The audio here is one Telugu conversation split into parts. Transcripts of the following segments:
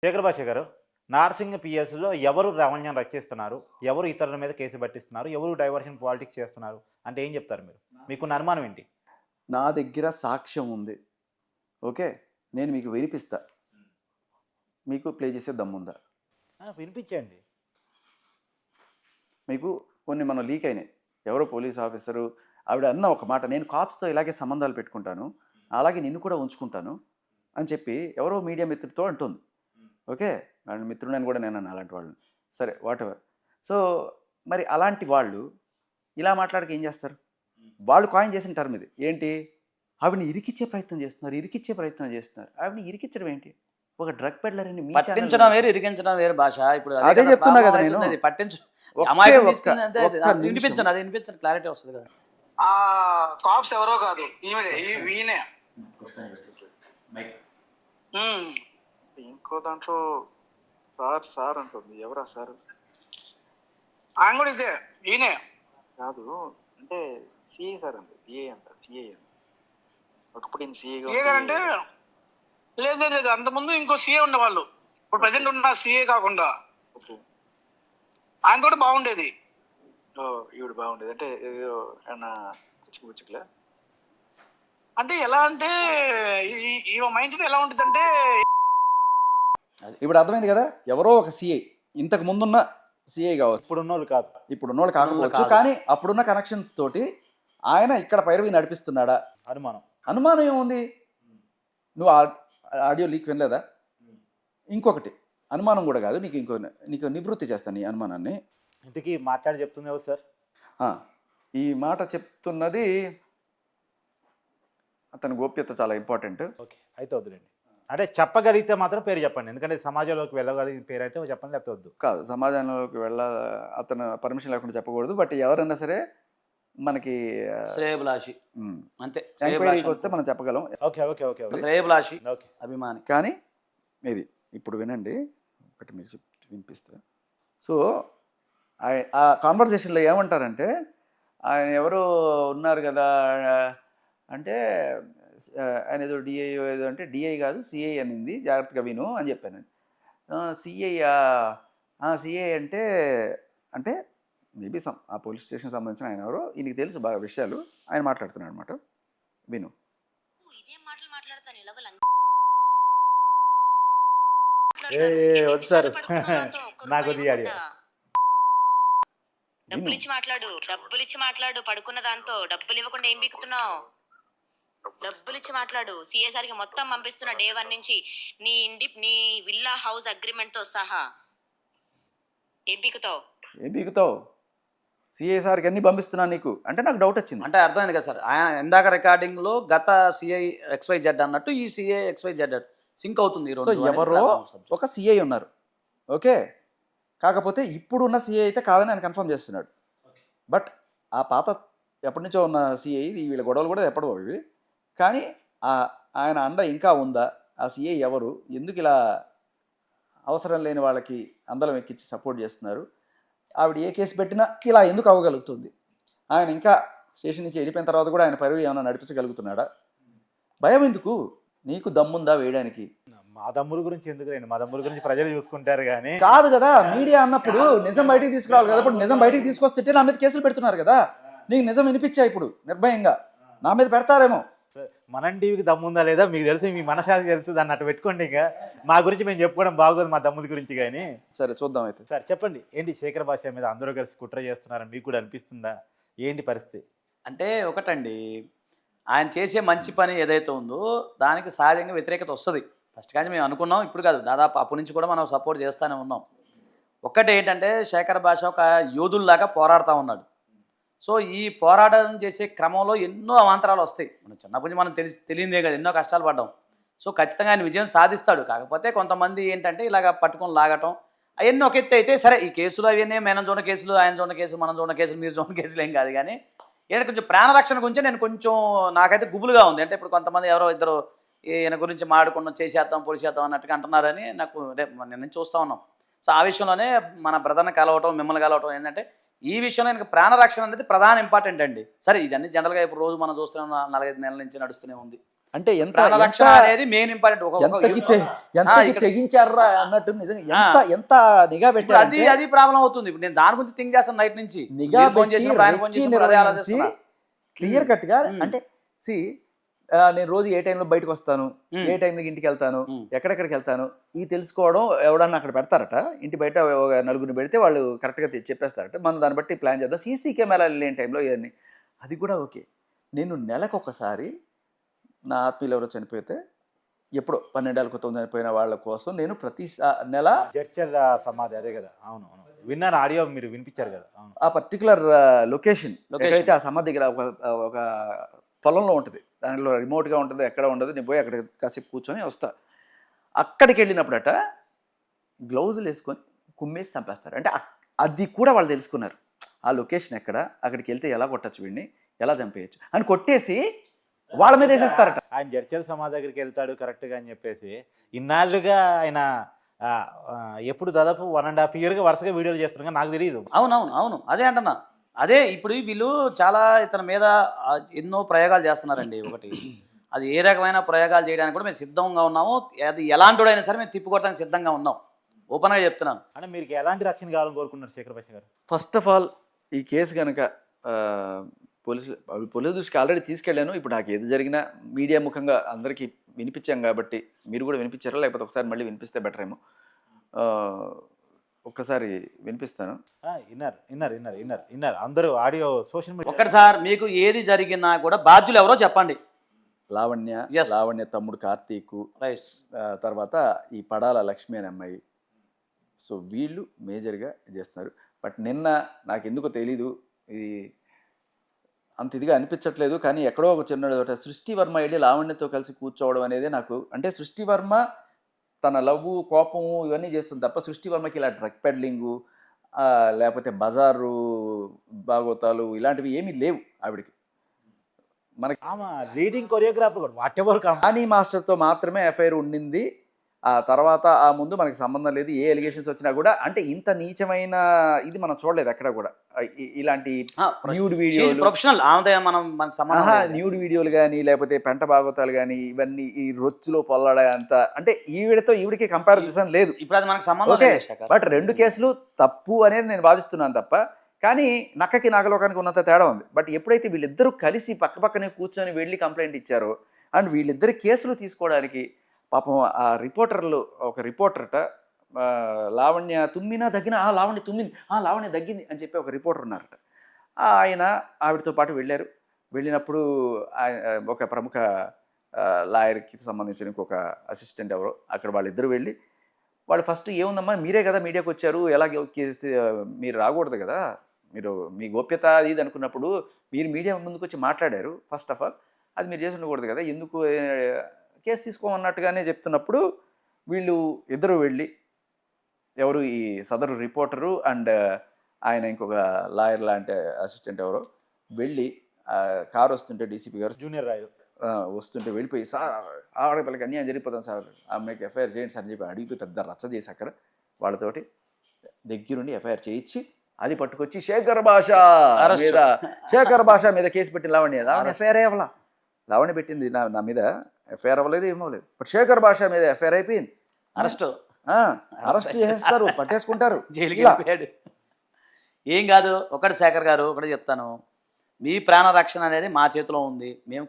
శేఖర్ భాష గారు, నార్సింగ్ పిఎస్‌లో ఎవరు లావణ్యం రక్షిస్తున్నారు? ఎవరు ఇతరుల మీద కేసు పట్టిస్తున్నారు? ఎవరు డైవర్షన్ పాలిటిక్స్ చేస్తున్నారు? అంటే ఏం చెప్తారు మీరు? మీకున్న అనుమానం ఏంటి? నా దగ్గర సాక్ష్యం ఉంది. ఓకే. నేను మీకు వినిపిస్తా. మీకు ప్లే చేసే దమ్ముందా? వినిపించండి. మీకు కొన్ని మనం లీక్ అయినాయి. ఎవరో పోలీస్ ఆఫీసరు ఆవిడ అన్న ఒక మాట, నేను కాప్స్‌తో ఇలాగే సంబంధాలు పెట్టుకుంటాను, అలాగే నిన్ను కూడా ఉంచుకుంటాను అని చెప్పి ఎవరో మీడియా మిత్రుడితో అంటుంది. ఓకే. వాళ్ళ మిత్రుడని కూడా నేను అన్నా అలాంటి వాళ్ళని. సరే వాటెవర్. సో మరి అలాంటి వాళ్ళు ఇలా మాట్లాడక ఏం చేస్తారు? వాళ్ళు కాయిన్ చేసిన టర్మ్ ఇది. ఏంటి? ఆవిడని ఇరికిచ్చే ప్రయత్నం చేస్తున్నారు. ఆవిడని ఇరికించడం ఏంటి? ఒక డ్రగ్ పెడ్లర్ అని మీ పట్టించడం వేరు, ఇరికించడం వేరు భాష. ఇప్పుడు అదే చెప్తున్నా కదా నేను. పట్టించు ఒకే అమాయకం ఒక్క తీసుకుంది అంతే. ఒక్క అది నిమిషం. వినిపించండి క్లారిటీ వస్తుంది కదా. ఆ కాప్స్ ఎవరో కాదు, ఈయనే. ఇంకో దాంట్లో సార్ సార్ అంటుంది. ఎవరా సార్? ఆయన కూడా ఇదే, ఈయనే కాదు అంటే సిఏ సార్ అండి. డిఏ అంట. సిఏ అంట. ఒకప్పుడు ఈయన సీఏ గారు అంటే లేదు, అంతకుముందు ఇంకో సీఏ ఉండేవాళ్ళు. ఇప్పుడు ప్రెసెంట్ ఉన్న సీఏ కాకుండా ఆయన కూడా బాగుండేది. ఈవిడ బాగుండేది అంటే ఏదో ఏమన్నా పుచ్చుకులే. అంటే ఎలా అంటే ఈ మైండ్ సెట్ ఎలా ఉంటుంది అంటే, ఇప్పుడు అర్థమైంది కదా. ఎవరో ఒక సిఐ, ఇంతకు ముందున్న సిఐ కావచ్చు, ఇప్పుడున్నోళ్ళు కాదు. ఇప్పుడున్నోళ్ళు కాకపోవచ్చు, కానీ అప్పుడున్న కనెక్షన్స్ తోటి ఆయన ఇక్కడ పైరవి నడిపిస్తున్నాడా? అనుమానం. అనుమానం ఏముంది? నువ్వు ఆడియో లీక్ వినలేదా? ఇంకొకటి అనుమానం కూడా కాదు, నీకు నివృత్తి చేస్తాను నీ అనుమానాన్ని. ఇంతకీ మాట్లాడి చెప్తుంది ఎవరు సార్? ఈ మాట చెప్తున్నది అతని గోప్యత చాలా ఇంపార్టెంట్. ఓకే, అయితే వద్దులేండి. అంటే చెప్పగలిగితే మాత్రం పేరు చెప్పండి, ఎందుకంటే సమాజంలోకి వెళ్ళగలిగిన పేరు అయితే చెప్పండి, లేకపోతే వద్దు. కాదు, సమాజంలోకి అతను పర్మిషన్ లేకుండా చెప్పకూడదు. బట్ ఎవరన్నా సరే మనకి శ్రేయభిలాషి అంతే, ఎంక్వైరీకి వస్తే మనం చెప్పగలం. ఓకే ఓకే ఓకే శ్రేయభిలాషి ఓకే అభిమాని. కానీ ఇది ఇప్పుడు వినండి, ఒకటి మీరు వినిపిస్తా. సో ఆ కాన్వర్జేషన్లో ఏమంటారంటే, ఆయన ఎవరు ఉన్నారు కదా అంటే, ఆయన ఏదో డిఐ ఏదో అంటే, డిఐ కాదు సిఐ అనింది, జాగ్రత్తగా విను అని చెప్పాను. సిఐ అంటే అంటే మేబీ ఆ పోలీస్ స్టేషన్ సంబంధించిన ఆయన ఎవరో, ఈయనకి తెలుసు బాగా విషయాలు, ఆయన మాట్లాడుతున్నాడు అనమాట. విను. వద్దు సార్, నాకు డబ్బులు ఇచ్చి మాట్లాడు. పడుకున్న దాంతో డబ్బులు ఇవ్వకుండా ఏం బిక్కుతున్నావు? డబ్బులు ఇచ్చి మాట్లాడు. సిఎస్ఆర్కి మొత్తం పంపిస్తున్నా డే 1 నుంచి, నీ విల్లా హౌస్ అగ్రిమెంట్ తో సహా. ఏం పీకుతావు? సిఐసార్కి అన్ని పంపిస్తున్నా నీకు అంటే నాకు డౌట్ వచ్చింది. అంటే అర్థమైంది కదా సార్, ఆయన ఇందాక రికార్డింగ్ లో గత సిఐ XYZ అన్నట్టు ఈ సిఐ XYZ సింక్ అవుతుంది. సో ఎవరో ఒక సిఐ ఉన్నారు, ఓకే. కాకపోతే ఇప్పుడున్న సిఐ అయితే కాదని ఆయన కన్ఫర్మ్ చేస్తున్నాడు. బట్ ఆ పాత ఎప్పటి నుంచో ఉన్న సిఐ, వీళ్ళ గొడవలు కూడా ఎప్పటివో ఇవి. కానీ ఆయన అండ ఇంకా ఉందా? ఆ సిఐ ఎవరు? ఎందుకు ఇలా అవసరం లేని వాళ్ళకి అందలం ఎక్కించి సపోర్ట్ చేస్తున్నారు? ఆవిడ ఏ కేసు పెట్టినా ఇలా ఎందుకు అవ్వగలుగుతుంది? ఆయన ఇంకా స్టేషన్ నుంచి వెళ్ళిపోయిన తర్వాత కూడా ఆయన పరువు ఏమైనా నడిపించగలుగుతున్నాడా? భయం ఎందుకు? నీకు దమ్ముందా వేయడానికి? మా దమ్ముల గురించి ఎందుకు రండి, మా దమ్ముల గురించి ప్రజలు చూసుకుంటారు. కానీ కాదు కదా, మీడియా అన్నప్పుడు నిజం బయటికి తీసుకురావాలి కదా. ఇప్పుడు నిజం బయటికి తీసుకొస్తే నా మీద కేసులు పెడుతున్నారు కదా. నీకు నిజం వినిపించా ఇప్పుడు నిర్భయంగా, నా మీద పెడతారేమో. మనం టీవీకి దమ్ముందా లేదా మీకు తెలుసు, మీ మనసానికి తెలుసు, దాన్ని అటు పెట్టుకోండి. ఇంకా మా గురించి మేము చెప్పుకోవడం బాగోదు, మా దమ్ముల గురించి. కానీ సరే చూద్దాం అయితే. సార్ చెప్పండి, ఏంటి శేఖర్ భాష మీద అందరూ కలిసి కుట్ర చేస్తున్నారని మీకు కూడా అనిపిస్తుందా? ఏంటి పరిస్థితి? అంటే ఒకటండి, ఆయన చేసే మంచి పని ఏదైతే ఉందో దానికి సహజంగా వ్యతిరేకత వస్తుంది. ఫస్ట్ కానీ మేము అనుకున్నాం, ఇప్పుడు కాదు, దాదాపు అప్పటి నుంచి కూడా మనం సపోర్ట్ చేస్తూనే ఉన్నాం. ఒక్కటి ఏంటంటే, శేఖర్ భాష ఒక యోధుల్లాగా పోరాడుతూ ఉన్నాడు. సో ఈ పోరాటం చేసే క్రమంలో ఎన్నో అవాంతరాలు వస్తాయి. మనం చిన్నప్పటి నుంచి మనం తెలియదే కదా, ఎన్నో కష్టాలు పడ్డాం. సో ఖచ్చితంగా ఆయన విజయం సాధిస్తాడు. కాకపోతే కొంతమంది ఏంటంటే ఇలాగ పట్టుకొని లాగటం అవన్నీ ఒక ఎత్తు అయితే, సరే ఈ కేసులు అవన్నీ మనం చూడ కేసులు, ఆయన చూడ కేసులు, మనం చూడ కేసులు, మీరు చూడ కేసులు ఏం కాదు. కానీ ఏంటంటే కొంచెం ప్రాణరక్షణ గురించి నేను కొంచెం నాకైతే గుబులుగా ఉంది. అంటే ఇప్పుడు కొంతమంది ఎవరో ఇద్దరు ఈయన గురించి మాడుకున్నాం, చేసేద్దాం పొడిచేద్దాం అన్నట్టుగా అంటున్నారని నాకు నేను చూస్తూ ఉన్నాం. సో ఆ విషయంలోనే మన బ్రదర్ని కలవటం, మిమ్మల్ని కలవటం ఏంటంటే, ఈ విషయంలో ఆయనకు ప్రాణరక్షణ అనేది ప్రధాన ఇంపార్టెంట్ అండి. సరే ఇదన్నీ జనరల్గా ఇప్పుడు రోజు మనం చూస్తున్నాం, 4-5 నెలల నుంచి నడుస్తూనే ఉంది. అంటే ఎంత ప్రాణరక్షణ ఎంత- అనేది మెయిన్ ఇంపార్టెంట్. ఎంతకి తెగించారా అన్నట్టు నిజంగా ఎంత నిఘా ఇప్పుడు పెట్టారు అది ప్రాబ్లం అవుతుంది. ఇప్పుడు నేను దాని గురించి థింక్ చేస్తాను నైట్ నుంచి. నిఘా మీరు ఫోన్ చేసినప్పుడు ఆయన ఫోన్ చేసినప్పుడు అదే ఆలోచిస్తున్నా. క్లియర్ కట్ గా అంటే నేను రోజు ఏ టైంలో బయటకు వస్తాను, ఏ టైంకి ఇంటికి వెళ్తాను, ఎక్కడెక్కడికి వెళ్తాను, ఇది తెలుసుకోవడం ఎవడన్నా అక్కడ పెడతారట. ఇంటి బయట ఒక నలుగురిని పెడితే వాళ్ళు కరెక్ట్గా చెప్పేస్తారట. మనం దాన్ని బట్టి ప్లాన్ చేద్దాం. సీసీ కెమెరాలు లేని టైంలో ఇవన్నీ అది కూడా ఓకే. నేను నెలకొకసారి నా ఆత్మీయులు ఎవరో చనిపోతే, ఎప్పుడో 12 ఏళ్ళ క్రితం చనిపోయిన వాళ్ళ కోసం నేను ప్రతి నెల జడ్చర్ల సమాధి అదే కదా? అవును అవును, విన్నాను, ఆడియో మీరు వినిపించారు కదా? అవును. ఆ పర్టికులర్ లొకేషన్ ఎక్కడైతే ఆ సమాధి దగ్గర ఒక పొలంలో ఉంటుంది, దాంట్లో రిమోట్గా ఉంటుంది, ఎక్కడ ఉండదు. నేను పోయి అక్కడ కాసేపు కూర్చొని వస్తా. అక్కడికి వెళ్ళినప్పుడట గ్లౌజులు వేసుకొని కుమ్మేసి చంపేస్తారు. అంటే అది కూడా వాళ్ళు తెలుసుకున్నారు, ఆ లొకేషన్ ఎక్కడ, అక్కడికి వెళ్తే ఎలా కొట్టచ్చు, వీడిని ఎలా చంపేయచ్చు అని కొట్టేసి వాళ్ళ మీద వేసేస్తారట. ఆయన జడ్చర్ల సమాధి దగ్గరికి వెళ్తాడు కరెక్ట్గా అని చెప్పేసి ఇన్నాళ్ళుగా ఆయన ఎప్పుడు దాదాపు 1.5 years వరుసగా వీడియోలు చేస్తున్నారు, నాకు తెలియదు. అవును అదే అంటున్నా. అదే ఇప్పుడు వీళ్ళు చాలా ఇతని మీద ఎన్నో ప్రయోగాలు చేస్తున్నారండి. ఒకటి అది ఏ రకమైన ప్రయోగాలు చేయడానికి కూడా మేము సిద్ధంగా ఉన్నాము. అది ఎలాంటిడైనా సరే మేము తిప్పికొట్టడానికి సిద్ధంగా ఉన్నాం. ఓపెన్గా చెప్తున్నాను. అంటే మీకు ఎలాంటి రక్షణ కావాలని కోరుకున్నారు శేఖర్ భాష గారు? ఫస్ట్ ఆఫ్ ఆల్ ఈ కేసు కనుక పోలీసు దృష్టికి ఆల్రెడీ తీసుకెళ్ళాను. ఇప్పుడు నాకు ఏది జరిగినా మీడియా ముఖంగా అందరికీ వినిపించాం కాబట్టి, మీరు కూడా వినిపించారా, లేకపోతే ఒకసారి మళ్ళీ వినిపిస్తే బెటర్ ఏమో. ఒక్కసారి వినిపిస్తాను. విన్నారు అందరూ ఆడియో సోషల్ మీడియా. ఒక్కటి సార్, మీకు ఏది జరిగినా కూడా బాధ్యులు ఎవరో చెప్పండి. లావణ్య తమ్ముడు కార్తీక్, తర్వాత ఈ పడాల లక్ష్మి అనే అమ్మాయి. సో వీళ్ళు మేజర్గా చేస్తున్నారు. బట్ నిన్న నాకు ఎందుకో తెలీదు, ఇది అంత ఇదిగా అనిపించట్లేదు, కానీ ఎక్కడో ఒక చిన్న సృష్టి వర్మ వెళ్ళి లావణ్యతో కలిసి కూర్చోవడం అనేది నాకు, అంటే సృష్టి వర్మ తన లవ్వు కోపము ఇవన్నీ చేస్తుంది తప్ప, సృష్టి వర్మకి ఇలా డ్రగ్ పెడ్లింగు లేకపోతే బజారు బాగోతాలు ఇలాంటివి ఏమీ లేవు ఆవిడకి. మనకి లీడింగ్ కొరియోగ్రాఫర్ కూడా వాట్ ఎవర్ కానీ మాస్టర్తో మాత్రమే ఎఫ్ఐఆర్ ఉండింది. ఆ తర్వాత ఆ ముందు మనకి సంబంధం లేదు. ఏ ఎలిగేషన్స్ వచ్చినా కూడా, అంటే ఇంత నీచమైన ఇది మనం చూడలేదు ఎక్కడ కూడా. ఇలాంటి న్యూడ్ వీడియోలు, ప్రొఫెషనల్ న్యూడ్ వీడియోలు కానీ లేకపోతే పెంట భాగవతాలు కానీ, ఇవన్నీ ఈ రొచ్చులో పొల్లడ అంత, అంటే ఈవిడికి కంపారిజన్ లేదు. ఇప్పుడు అది మనకు సంబంధం ఓకే, లేదు. బట్ 2 కేసులు తప్పు అనేది నేను వాదిస్తున్నాను తప్ప, కానీ నక్కకి నాగలోకానికి ఉన్నంత తేడా ఉంది. బట్ ఎప్పుడైతే వీళ్ళిద్దరూ కలిసి పక్కనే కూర్చొని వెళ్ళి కంప్లైంట్ ఇచ్చారో, అండ్ వీళ్ళిద్దరు కేసులు తీసుకోవడానికి పాపం ఆ రిపోర్టర్లు, ఒక రిపోర్టర్ట లావణ్య తుమ్మినా తగ్గిన, లావణ్య తుమ్మింది, లావణ్య తగ్గింది అని చెప్పి ఒక రిపోర్టర్ ఉన్నారట. ఆయన ఆవిడతో పాటు వెళ్ళారు. వెళ్ళినప్పుడు ఒక ప్రముఖ లాయర్కి సంబంధించిన ఇంకొక అసిస్టెంట్ ఎవరో, అక్కడ వాళ్ళిద్దరు వెళ్ళి, వాళ్ళు ఫస్ట్ ఏముందమ్మా మీరే కదా మీడియాకి వచ్చారు, ఎలా కేసు మీరు రాకూడదు కదా, మీరు మీ గోప్యత అది ఇది అనుకున్నప్పుడు మీరు మీడియా ముందుకు వచ్చి మాట్లాడారు, ఫస్ట్ ఆఫ్ ఆల్ అది మీరు చేసి ఉండకూడదు కదా, ఎందుకు కేసు తీసుకోమన్నట్టుగానే చెప్తున్నప్పుడు వీళ్ళు ఇద్దరు వెళ్ళి, ఎవరు ఈ సదరు రిపోర్టరు అండ్ ఆయన ఇంకొక లాయర్ లాంటి అసిస్టెంట్ ఎవరో వెళ్ళి కారు వస్తుంటే డీసీపీ గారు జూనియర్ రాయలు వస్తుంటే వెళ్ళిపోయి, సార్ ఆడపిల్లకి అన్యాయం జరిగిపోతాం సార్, అమ్మాయికి ఎఫ్ఐఆర్ చేయండి సార్ అని చెప్పి అడిగిపోయి పెద్ద రచ్చ చేసి అక్కడ వాళ్ళతోటి దగ్గరుండి ఎఫ్ఐఆర్ చేయించి, అది పట్టుకొచ్చి శేఖర్ భాష మీద కేసు పెట్టిన లావణ్య ఎఫ్ఐఆర్ అవ్వాలా, లావణ్య పెట్టింది నా మీద ఎఫ్ఐఆర్ అవ్వలేదు, ఏమవ్వలేదు. బట్ శేఖర్ భాష మీద ఎఫ్ఐఆర్ అయిపోయింది, అరెస్ట్ చేస్తారు, పట్టేసుకుంటారు. ఏం కాదు. ఒకటి శేఖర్ గారు, ఒకటి చెప్తాను, మీ ప్రాణ రక్షణ అనేది మా చేతిలో ఉంది. మేము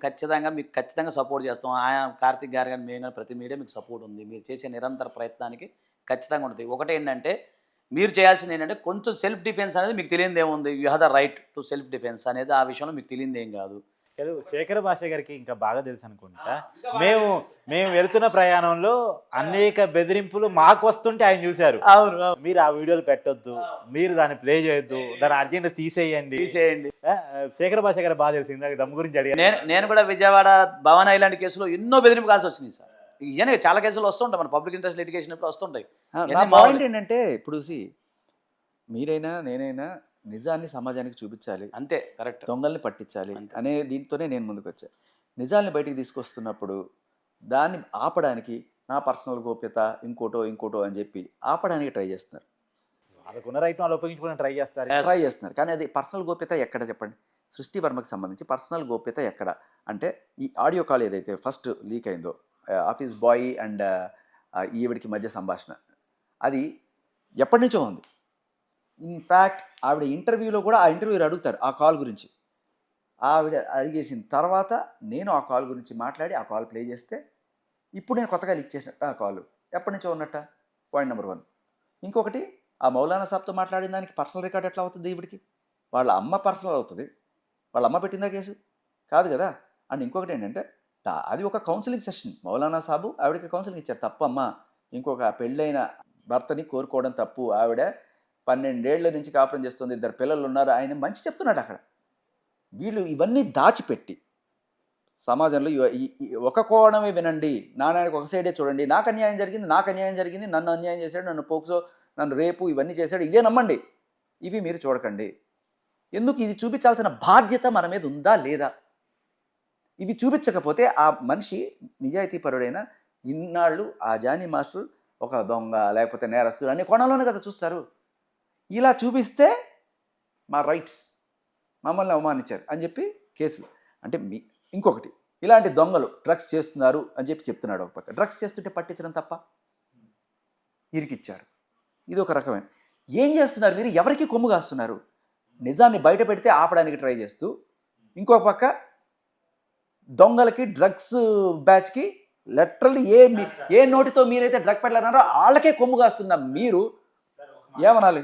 మీకు ఖచ్చితంగా సపోర్ట్ చేస్తాం. ఆయన కార్తిక్ గారు కానీ మేము కానీ ప్రతి మీడియా మీకు సపోర్ట్ ఉంది. మీరు చేసే నిరంతర ప్రయత్నానికి ఖచ్చితంగా ఉంటుంది. ఒకటి ఏంటంటే మీరు చేయాల్సింది ఏంటంటే కొంచెం సెల్ఫ్ డిఫెన్స్ అనేది మీకు తెలియదు ఏముంది, you have the right to self defence అనేది ఆ విషయంలో మీకు తెలియదు ఏం కాదు. శేఖర్ భాష గారికి ఇంకా బాగా తెలుసు అనుకుంటా. మేము వెళుతున్న ప్రయాణంలో అనేక బెదిరింపులు మాకు వస్తుంటే ఆయన చూశారు. అవును, మీరు ఆ వీడియోలు పెట్టొద్దు, మీరు దాన్ని ప్లే చేయొద్దు, దాన్ని అర్జెంట్ తీసేయండి. శేఖర్ భాష గారు బాగా తెలుసు. ఇందాక దమ్ గురించి అడిగాను. నేను కూడా విజయవాడ భవన్ ఐలాండ్ కేసులో ఎన్నో బెదిరింపు కాల్సి వచ్చినాయి సార్. ఇవన్నీ చాలా కేసులు వస్తుంటాయి, మన పబ్లిక్ ఇంట్రెస్ట్ లిటిగేషన్ ఇప్పుడు వస్తుంటాయి. పాయింట్ ఏంటంటే ఇప్పుడు మీరైనా నేనైనా నిజాన్ని సమాజానికి చూపించాలి, అంతే, కరెక్ట్, దొంగల్ని పట్టించాలి అనే దీంతోనే నేను ముందుకు వచ్చాను. నిజాన్ని బయటికి తీసుకొస్తున్నప్పుడు దాన్ని ఆపడానికి నా పర్సనల్ గోప్యత ఇంకోటో అని చెప్పి ఆపడానికి ట్రై చేస్తున్నారు. వాళ్ళకున్న రైట్ వాళ్ళు ఉపయోగించుకుని ట్రై చేస్తున్నారు. కానీ అది పర్సనల్ గోప్యత ఎక్కడ చెప్పండి? సృష్టి వర్మకి సంబంధించి పర్సనల్ గోప్యత ఎక్కడ అంటే ఈ ఆడియో కాల్ ఏదైతే ఫస్ట్ లీక్ అయిందో ఆఫీస్ బాయ్ అండ్ ఈవిడికి మధ్య సంభాషణ అది ఎప్పటి నుంచో ఉంది. ఇన్ఫ్యాక్ట్ ఆవిడ ఇంటర్వ్యూలో కూడా ఆ ఇంటర్వ్యూలో అడుగుతారు ఆ కాల్ గురించి. ఆవిడ అడిగేసిన తర్వాత నేను ఆ కాల్ గురించి మాట్లాడి ఆ కాల్ ప్లే చేస్తే ఇప్పుడు నేను కొత్తగా లీక్ చేసినట్టు ఆ కాల్ ఎప్పటి నుంచో ఉన్నట్ట. Point number 1. ఇంకొకటి ఆ మౌలానా సాబ్తో మాట్లాడిన దానికి పర్సనల్ రికార్డ్ ఎట్లా అవుతుంది ఈవిడికి? వాళ్ళ అమ్మ పర్సనల్ అవుతుంది. వాళ్ళ అమ్మ పెట్టిందా కేసు? కాదు కదా. అండ్ ఇంకొకటి ఏంటంటే అది ఒక కౌన్సిలింగ్ సెషన్. మౌలానా సాబు ఆవిడకి కౌన్సిలింగ్ ఇచ్చారు. తప్పమ్మా, ఇంకొక పెళ్ళైన భర్తని కోరుకోవడం తప్పు. ఆవిడ 12 ఏళ్ల నుంచి కాపురం చేస్తుంది, 2 పిల్లలు ఉన్నారు, ఆయన మంచి చెప్తున్నాడు అక్కడ. వీళ్ళు ఇవన్నీ దాచిపెట్టి సమాజంలో ఒక కోణమే వినండి, నాణ్యానికి ఒక సైడే చూడండి, నాకు అన్యాయం జరిగింది, నన్ను అన్యాయం చేశాడు, నన్ను పోక్సో, నన్ను రేపు ఇవన్నీ చేశాడు, ఇదే నమ్మండి, ఇవి మీరు చూడకండి. ఎందుకు? ఇది చూపించాల్సిన బాధ్యత మన మీద ఉందా లేదా? ఇవి చూపించకపోతే ఆ మనిషి నిజాయితీపరుడైన ఇన్నాళ్ళు ఆ జానీ మాస్టర్ ఒక దొంగ లేకపోతే నేరస్తుడు అనే కోణంలోనే కదా చూస్తారు. ఇలా చూపిస్తే మా రైట్స్ మమ్మల్ని అవమానించారు అని చెప్పి కేసులు. అంటే ఇంకొకటి ఇలాంటి దొంగలు డ్రగ్స్ చేస్తున్నారు అని చెప్పి చెప్తున్నాడు ఒక పక్క. డ్రగ్స్ చేస్తుంటే పట్టించడం తప్ప, ఇరికిచ్చారు. ఇది ఒక రకమైన ఏం చేస్తున్నారు మీరు? ఎవరికి కొమ్ము కాస్తున్నారు? నిజాన్ని బయట పెడితే ఆపడానికి ట్రై చేస్తూ, ఇంకో పక్క దొంగలకి డ్రగ్స్ బ్యాచ్కి లిటరల్లీ ఏ నోటితో మీరైతే డ్రగ్ పెడలన్నారో వాళ్ళకే కొమ్ము కాస్తున్న మీరు ఏమనాలి?